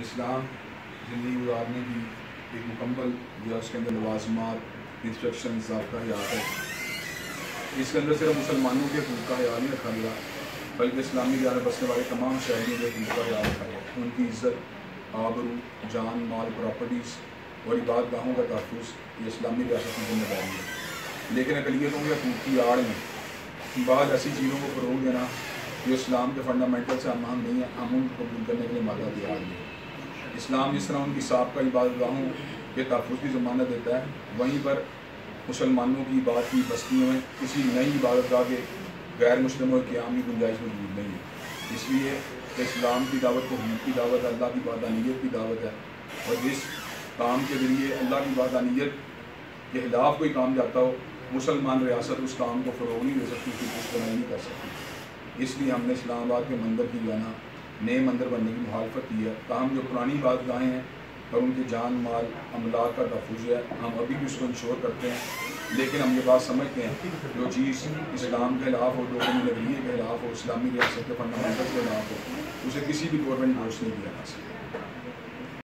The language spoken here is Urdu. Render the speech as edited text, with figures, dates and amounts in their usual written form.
اسلام زندگی گزارنے کی ایک مکمل یا اس کے اندر لوازمات انسٹرکشن ضابطہ حیات ہے. اس کے اندر صرف مسلمانوں کے حقوق کا خیال نہیں رکھا گیا بلکہ اسلامی ریاست میں بسنے والے تمام شہریوں کے حقوق کا خیال رکھا گیا. ان کی عزت، آبرو، جان مال، پراپرٹیز اور عبادت گاہوں کا تحفظ یہ اسلامی ریاست کی ذمہ داری ہے. لیکن اقلیتوں کے حقوق کی آڑ میں بعض ایسی چیزوں کو فروغ دینا جو اسلام کے فنڈامنٹل سے ہم نہیں ہیں، ہم ان کو قبول کرنے کے لیے مادہ تیار نہیں. اسلام جس طرح ان کی سابقہ عبادت گاہوں کے تحفظ کی ضمانت دیتا ہے، وہیں پر مسلمانوں کی عبادت کی بستیوں میں کسی نئی عبادت گاہ کے غیر مسلموں کے قیام کی گنجائش موجود نہیں ہے. اس لیے کہ اسلام کی دعوت توحید کی دعوت ہے، اللہ کی وحدانیت کی دعوت ہے، اور جس کام کے ذریعے اللہ کی وحدانیت کے خلاف کوئی کام جاتا ہو، مسلمان ریاست اس کام کو فروغ نہیں دے سکتی، اس کی پشتگانی نہیں کر سکتی. اس لیے ہم نے اسلام آباد کے مندر کی جو ہے نا نئے مندر بننے کی مخالفت کی ہے. تاہم جو پرانی عبادت گاہیں ہیں اور ان کے جان مال املاک کا تحفظ ہے، ہم ابھی بھی اس کو انشور کرتے ہیں. لیکن ہم یہ بات سمجھتے ہیں جو چیز اسلام کے خلاف ہو، دوسری نظریے کے خلاف ہو، اسلامی ریاست کے فنڈامنٹل کے خلاف ہو، اسے کسی بھی گورنمنٹ گوشت نہیں دیا جا سکتا.